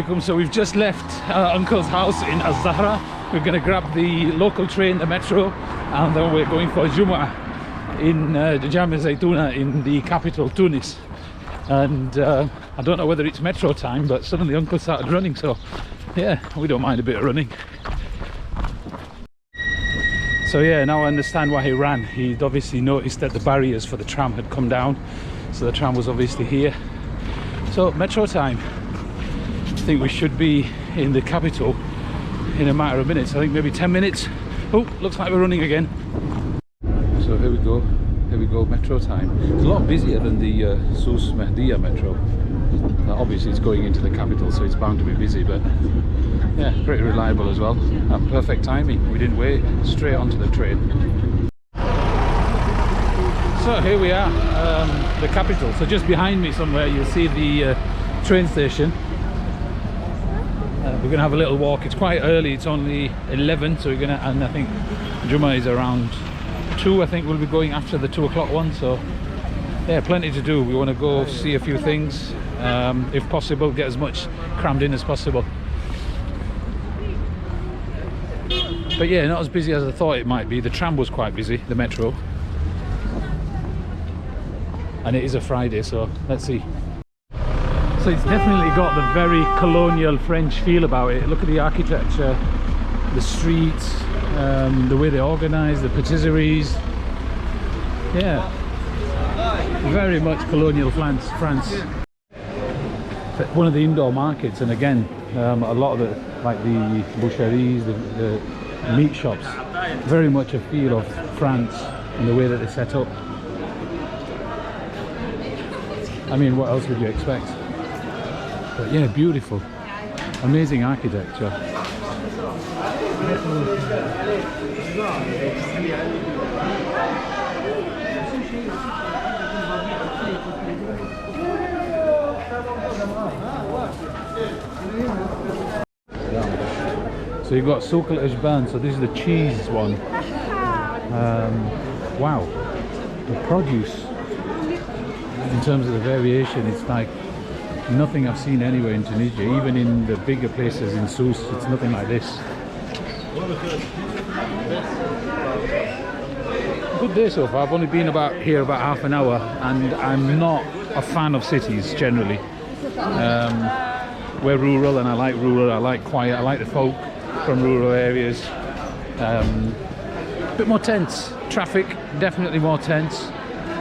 alaikum. So we've just left Uncle's house in Az-Zahra. We're going to grab the local train, the metro, and then we're going for Juma in Jama Zaytuna in the capital, Tunis. And I don't know whether it's metro time, but suddenly Uncle started running, so yeah, we don't mind a bit of running. So yeah, now I understand why he ran. He'd obviously noticed that the barriers for the tram had come down, so the tram was obviously here. So metro time. I think we should be in the capital in a matter of minutes. I think maybe 10 minutes. Oh, looks like we're running again. So here we go, metro time. It's a lot busier than the Souk Medina metro. Obviously it's going into the capital, so it's bound to be busy, but yeah, pretty reliable as well. And perfect timing. We didn't wait, straight onto the train. So here we are, the capital. So just behind me somewhere you'll see the train station. We're gonna have a little walk. It's quite early, it's only 11, so we're gonna, and I think Juma is around 2. I think we'll be going after the 2 o'clock one, so yeah, plenty to do. We want to go see a few things, if possible, get as much crammed in as possible. But yeah, not as busy as I thought it might be. The tram was quite busy, the metro, and it is a Friday, so let's see. So it's definitely got the very colonial French feel about it. Look at the architecture, the streets, the way they organise, the patisseries. Yeah, very much colonial France. One of the indoor markets, and again, a lot of the, like the boucheries, the meat shops, very much a feel of France and the way that they're set up. I mean, what else would you expect? But yeah, beautiful, amazing architecture. So you've got Souk al-Ajban, so this is the cheese one. Wow, the produce, in terms of the variation, it's like nothing I've seen anywhere in Tunisia. Even in the bigger places in Souk, it's nothing like this. Good day so far. I've only been here about half an hour, and I'm not a fan of cities generally. We're rural, and I like rural. I like quiet. I like the folk from rural areas. A bit more tense. Traffic, definitely more tense.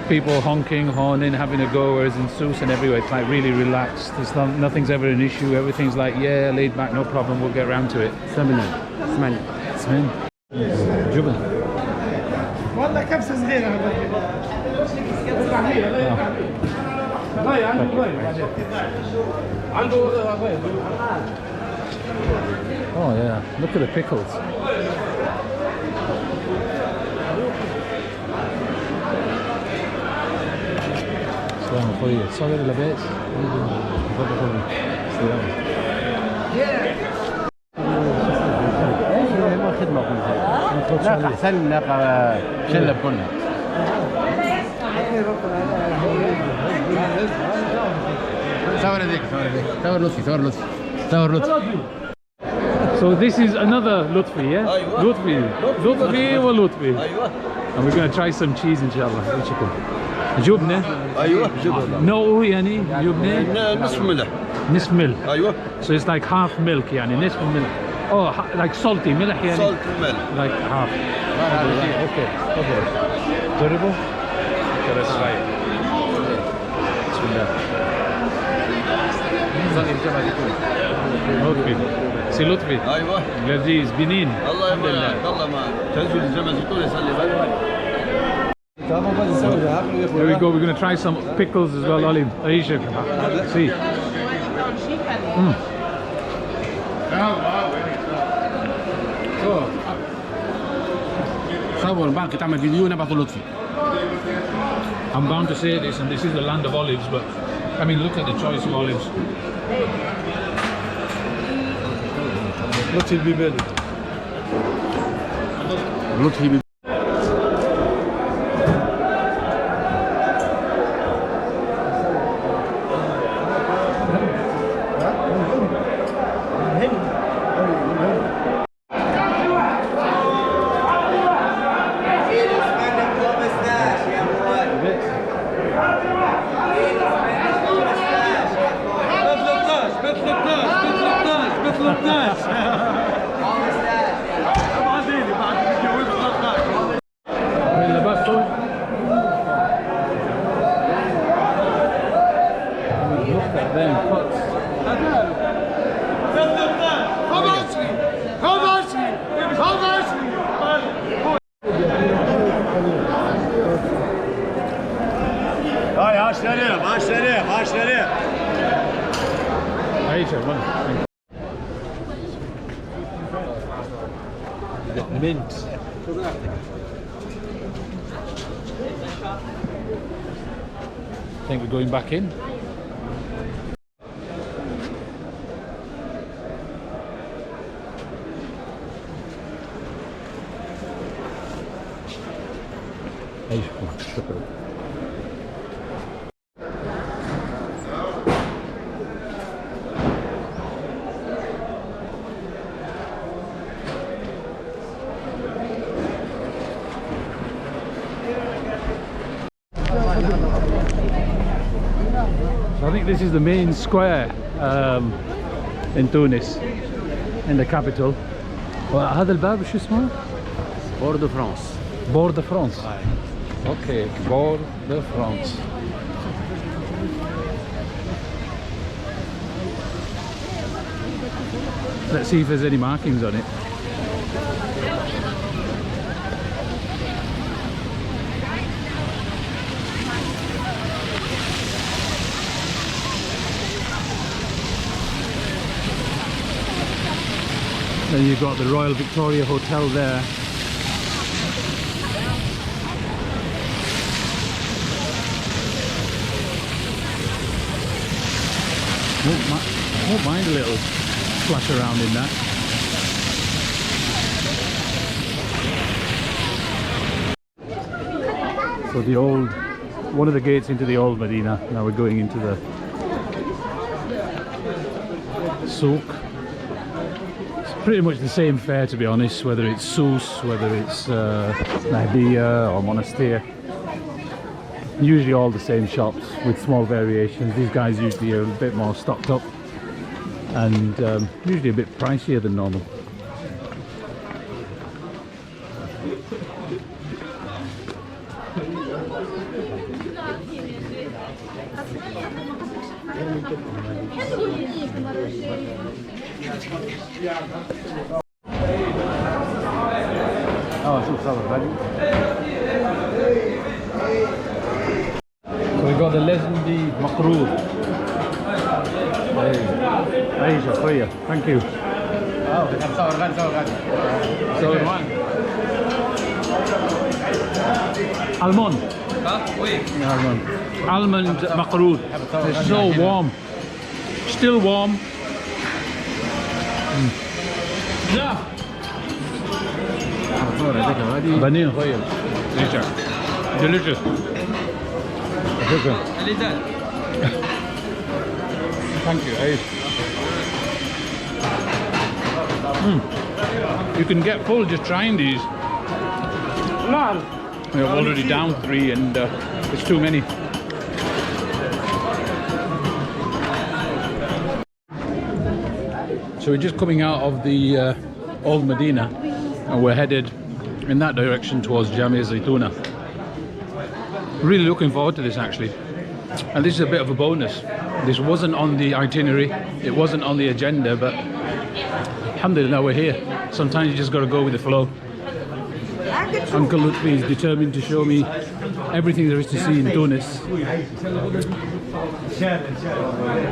People honking, horning, having a go, whereas in Souk and everywhere it's like really relaxed. It's not, nothing's ever an issue. Everything's like, yeah, laid back, no problem, we'll get around to it. Smen. Juma. والله كبسة صغيرة Oh yeah, look at the pickles. سلام اخوي تصور اللباس ما خدمه لا احسن نلقى شله كلها. صور هذيك صور لطفي. So this is another Lutfi, yeah? Lutfi or Lutfi? And we're going to try some cheese inshallah. Chicken. جبنة. ايوه جبنة. No يعني جبنة. نصف ملح. نصف ملح. ايوه. So it's like half milk يعني نصف ملح. Oh, like salty ملح يعني. Salt milk. Like half. Okay. جربوا. Let's try it. بسم الله. لطفي. سي لطفي. ايوه. لذيذ بنين. الله يبارك. الله معك. تنزل الجمل الزيتون يسلي بالك. There we go, we're going to try some pickles as well, Olim. Aisha, see. I'm bound to say this, and this is the land of olives, but I mean, look at the choice of olives. Lutfi biber. Lutfi biber. mint. I think we're going back in. I think this is the main square in Tunis, in the capital. وهذا الباب شو اسمه؟ Port de France. Bord de France. Okay, Bord de France. Let's see if there's any markings on it. Then you've got the Royal Victoria Hotel there. Won't mind a little splash around in that. So the old, one of the gates into the old Medina. Now we're going into the Souk. Pretty much the same fare, to be honest, whether it's Souk, whether it's Medina or Monastir. Usually all the same shops with small variations. These guys usually are a bit more stocked up and usually a bit pricier than normal. So we got the legendary Makrour. Hey, Shafriya. Thank you. So one. Almond. Almond. Almond Makrour. It's so warm. Still warm. Yeah. Vanilla oil. Delicious. Thank you. You can get full just trying these. We're already down 3 and it's too many. So we're just coming out of the old Medina and we're headed in that direction towards Jamia Zaytuna. Really looking forward to this actually, and this is a bit of a bonus. This wasn't on the itinerary, it wasn't on the agenda, but alhamdulillah we're here. Sometimes you just got to go with the flow. Uncle Lutfi is determined to show me everything there is to see in Tunis.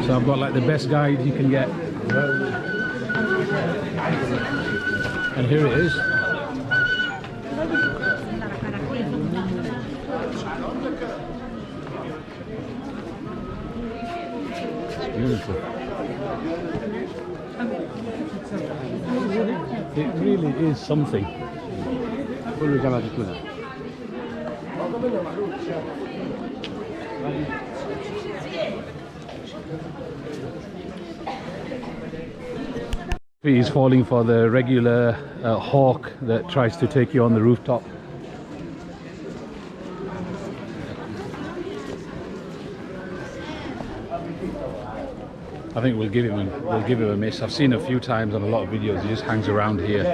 So I've got like the best guide you can get. And here it is. It's beautiful. It really is something. He's falling for the regular hawk that tries to take you on the rooftop. I think we'll give him a miss. I've seen a few times on a lot of videos. He just hangs around here,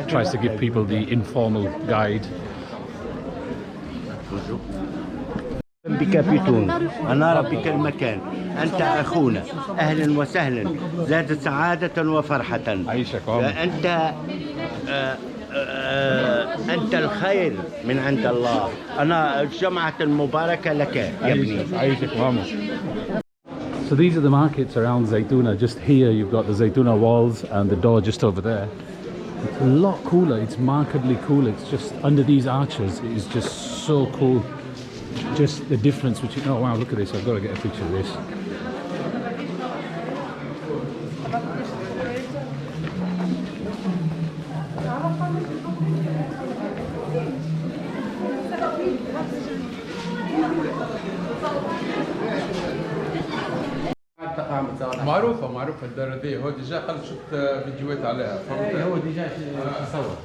tries to give people the informal guide. بك في تونس أنا ربك المكان أنت أخونا أهلا وسهلا زاد سعادة وفرحة عيشك أنت الخير من عند الله أنا الجمعة المباركة لك يا ابني عيشك ماما. So these are the markets around Zaytuna. Just here you've got the Zaytuna walls and the door just over there. It's a lot cooler. It's markedly cooler. It's just under these arches. It is just so cool. Just the difference between. Oh wow! Look at this. I've got to get a picture of this. معروفة الدار هذه هو ديجا قلت شفت فيديوهات عليها فهمت هو ديجا تصور.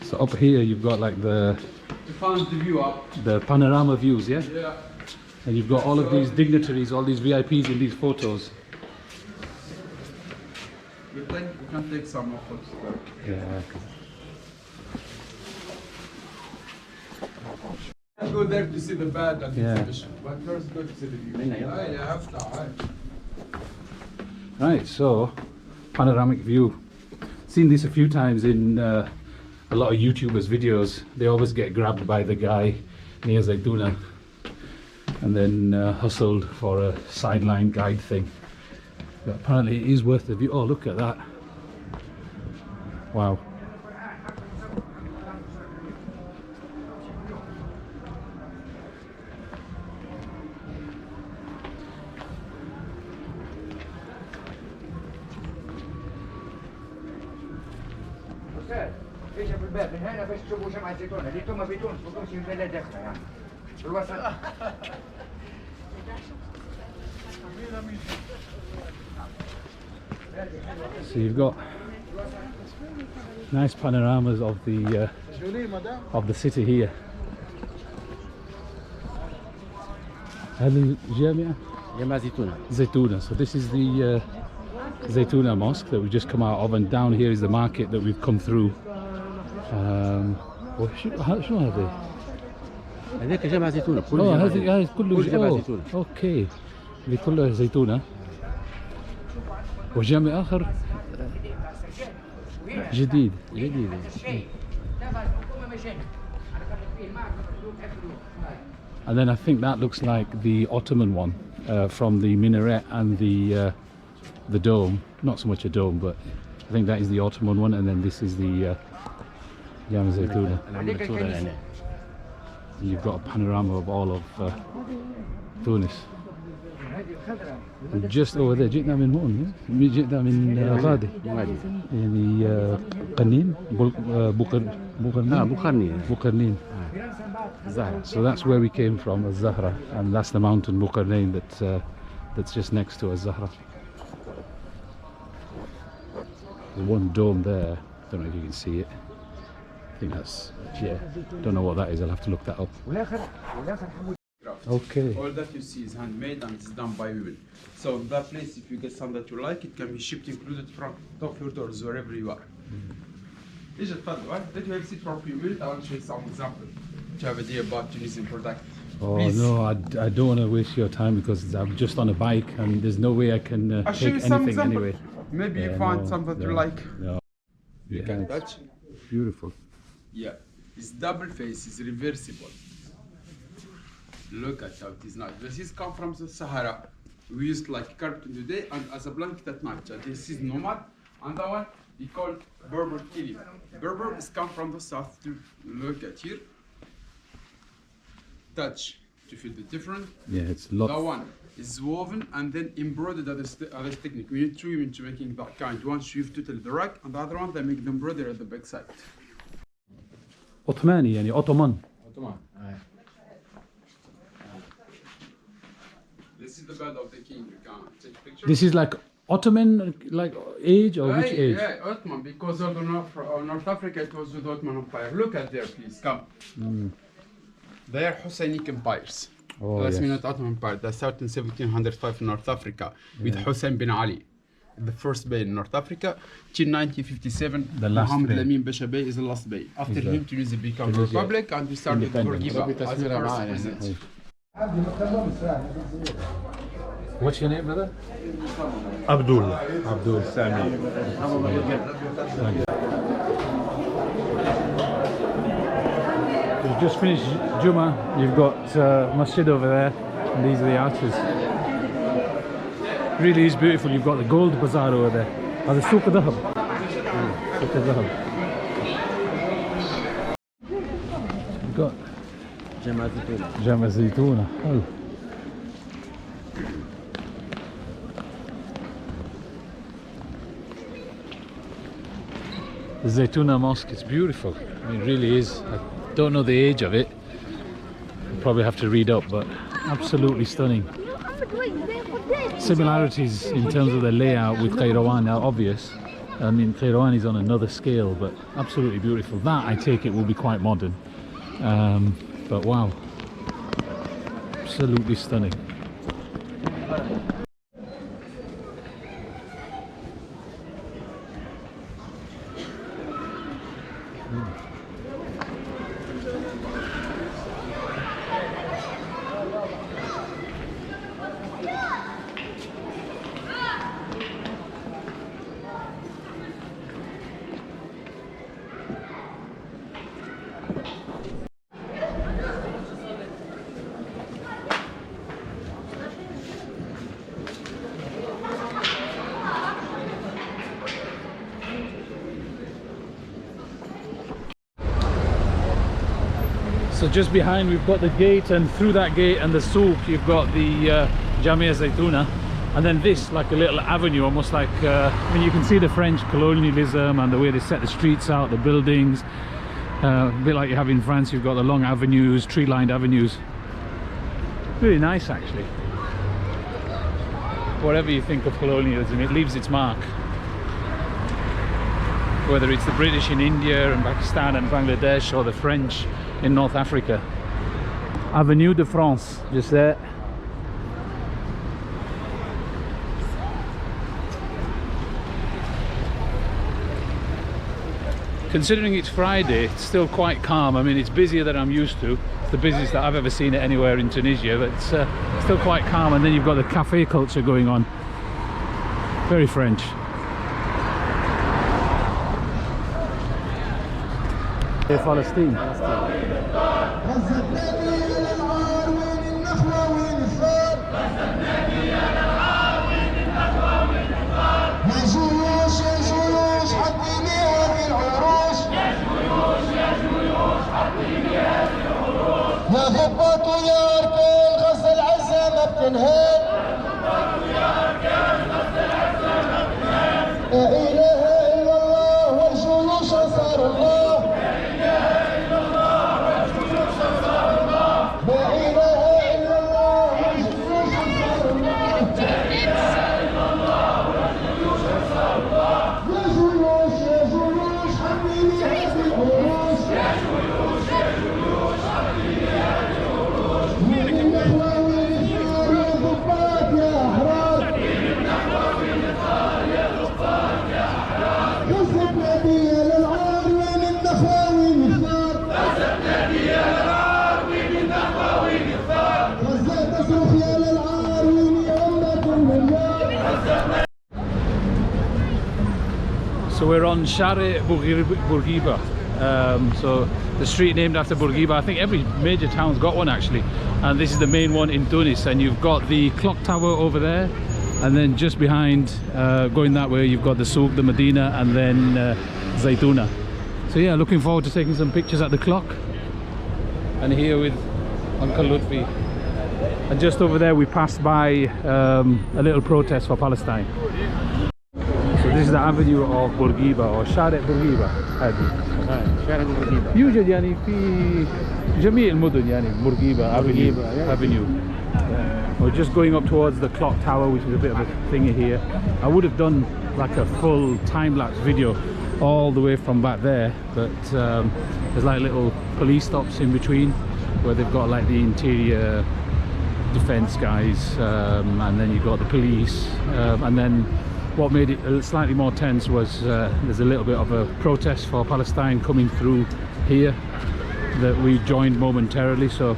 So up here you've got like the panorama views, yeah? Yeah. And you've got all of these dignitaries, all these VIPs in these photos. We can take some more photos. Yeah. Go there to see the bad and the Yeah. exhibition. But first go to see the view. Right, so panoramic view. Seen this a few times in a lot of YouTubers' videos. They always get grabbed by the guy near Zaytuna and then hustled for a sideline guide thing. But apparently it is worth the view. Oh, look at that. Wow. ايش بالباب من هنا باش تشوفوا جمعة الزيتون اللي انتم في تونس ما تكونش من بلاد اخرى يعني في الوسط. So you've got nice panoramas of the city here. هذه الجامعة جامعة زيتونة. Zaytuna. So this is the Zaytuna mosque that we've just come out of, and down here is the market that we've come through. شنو هذا؟ هذاك جامعة زيتونة. هذه كله جامعة زيتونة. اوكي. اللي كله زيتونة. وجامع آخر جديد. And then I think that looks like the Ottoman one from the minaret and the dome. Not so much a dome, but I think that is the Ottoman one, and then this is the Jama Zaytuna. You've got a panorama of all of Tunis. Just over there. جئنا من هون. جئنا من غادي. يعني قنين بوقرنين. So that's where we came from, Az-Zahra, and that's the mountain Buqarnain that's just next to Az-Zahra. There's one dome there. Don't know if you can see it. I think that's, yeah. Don't know what that is. I'll have to look that up. Okay. All that you see is handmade and it's done by women. So that place, if you get some that you like, it can be shipped included from top your doors wherever you are. ايش تفضل. That you have seen from people. I want to show you some example to have an idea about Tunisian product. Oh Please. no, I don't want to waste your time because I'm just on a bike and there's no way I can I'll show take you some anything example. anyway. Maybe you Yeah, find no, some that you no, like. No. You Yeah, can it's touch. beautiful. Yeah, it's double face, it's reversible. Look at how it is nice. This is come from the Sahara. We used like carpet in the day and as a blanket at night. So this is nomad, and that one we call Berber kilim. Berber is come from the south too. Look at here. Touch to feel the difference. Yeah, it's a lot. That one is woven and then embroidered other technique. We need two women to making that kind. One sheave totally the rack, and the other one they make the embroidery at the back side. Ottomani, يعني Ottoman. Ottoman. This is the bed of the king. You can take a picture. This is like Ottoman, like age or which age? Yeah, Ottoman, because of the North Africa it was with the Ottoman Empire. Look at there, please, come. They are Husaynic empires. Oh, That's yes. not Ottoman Empire. That started in 1705 in North Africa with Hussein bin Ali. The first bey in North Africa. Till 1957, The last Mohammed bey. Lamin Basha Bey is the last bey. After Is him, Tunisia became a republic and we started Independent. Bourguiba as the first president. What's your name, brother? Abdul. Abdul Sami. You've just finished Juma. You've got masjid over there, and these are the arches. Really is beautiful. You've got the gold bazaar over there. هذا سوق ذهب. سوق الذهب. got جامع زيتونة. حلو. The Zaytuna Mosque is beautiful. I mean, it really is. I don't know the age of it. I'll probably have to read up, but absolutely stunning. Similarities in terms of the layout with Kairouan are obvious. I mean, Kairouan is on another scale, but absolutely beautiful. That, I take it, will be quite modern. But wow, absolutely stunning. So just behind we've got the gate, and through that gate and the Souk you've got the Jamia Zaytuna, and then this like a little avenue, almost like I mean, you can see the French colonialism and the way they set the streets out, the buildings, a bit like you have in France. You've got the long avenues, tree-lined avenues. Really nice actually. Whatever you think of colonialism, it leaves its mark. Whether it's the British in India and Pakistan and Bangladesh, or the French in North Africa. Avenue de France, just there. Considering it's Friday, it's still quite calm. I mean, it's busier than I'm used to. It's the busiest that I've ever seen it anywhere in Tunisia, but it's still quite calm. And then you've got the cafe culture going on. Very French. Palestine. يا ضباط يا أركان غزة العزة ما بتنهان. لا إله إلا الله والجيوش أنصار الله. لا إله إلا الله والجيوش أنصار الله. لا إله إلا الله والجيوش أنصار الله. لا إله إلا الله والجيوش أنصار الله. يا جيوش يا جيوش حميني هذه العروش. يا جيوش يا جيوش حميني هذه العروش. من النحو والنثار يا ضباط يا أحرار. من النحو والنثار يا ضباط يا أحرار. غزتنا بيا للعار وين النخاوي والثار. غزتنا بيا للعار وين النخاوي والثار. غزة تصرخ يا للعار وين أمة المليار. So we're on Share Bourguiba. So the street named after Bourguiba. I think every major town's got one actually, and this is the main one in Tunis. And you've got the clock tower over there, and then just behind, going that way, you've got the Souk, the Medina, and then Zaytuna. So yeah, looking forward to taking some pictures at the clock, and here with Uncle Lutfi. And just over there we passed by a little protest for Palestine. So this is the avenue of Bourguiba, or Share Bourguiba. شارع بورقيبة. يوجد يعني في جميع المدن يعني Bourguiba Avenue. We're just going up towards the clock tower, which is a bit of a thingy here. I would have done like a full time-lapse video all the way from back there, but there's like little police stops in between where they've got like the interior defense guys, and then you've got the police, and then what made it slightly more tense was there's a little bit of a protest for Palestine coming through here that we joined momentarily. So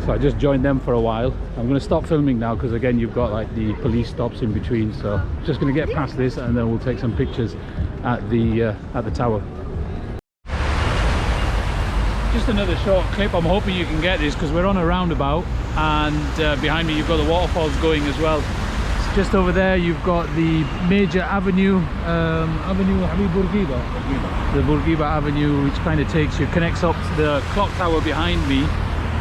so I just joined them for a while. I'm going to stop filming now because again you've got like the police stops in between. So just going to get past this and then we'll take some pictures at the tower. just another short clip. I'm hoping you can get this because we're on a roundabout, and behind me you've got the waterfalls going as well. Just over there you've got the major avenue, Avenue Habib Bourguiba. The Bourguiba Avenue, which kind of connects up to the clock tower behind me,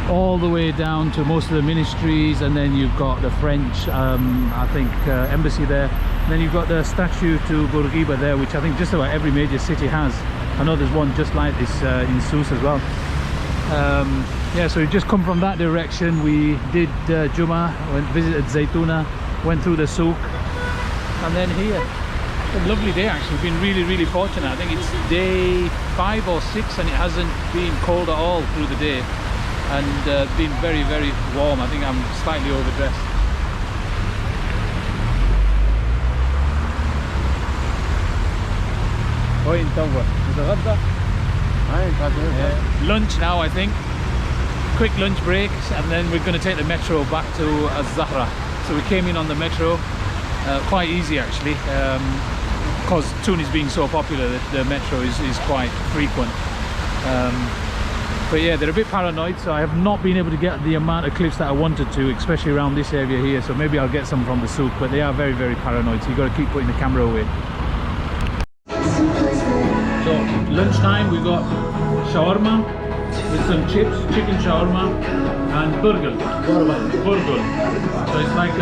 all the way down to most of the ministries, and then you've got the French, I think, embassy there. And then you've got the statue to Bourguiba there, which I think just about every major city has. I know there's one just like this in Souk as well. Yeah, so we've just come from that direction. We did Juma, visited Zaytuna, went through the Souk, and then here. It's a lovely day actually. We've been really fortunate. I think it's day 5 or 6 and it hasn't been cold at all through the day, and been very warm. I think I'm slightly overdressed. Lunch now, I think. Quick lunch break, and then we're going to take the metro back to Az-Zahra. So we came in on the metro, quite easy actually, because Tunis being so popular, the metro is quite frequent. But yeah, they're a bit paranoid, so I have not been able to get the amount of clips that I wanted to, especially around this area here. So maybe I'll get some from the Souk, but they are very paranoid, so you've got to keep putting the camera away. So lunchtime, we got shawarma with some chips, chicken shawarma, and burgul. So it's like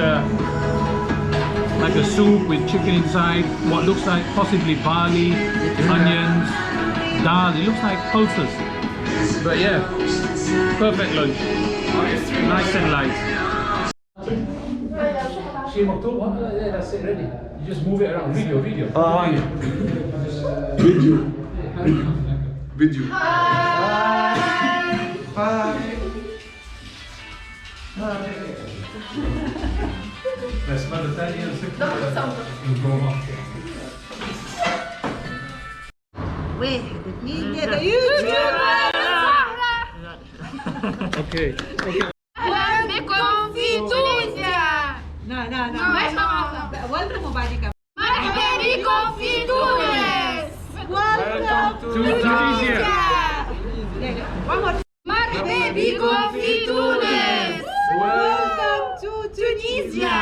a soup with chicken inside, what looks like possibly barley, onions, dal. It looks like pulses. But yeah, perfect lunch. Nice and light. That's it, ready. You just move it around. Video. Video. بس مرة ثانية واحد اثنين ثلاثة يوتيوب. اوكي. أهلا بكم في تونسيا. لا ولكم وبعد كده مرحبا بكم في تونس. Welcome to Tunisia. مرحبا بكم في تونس. Welcome to Tunisia.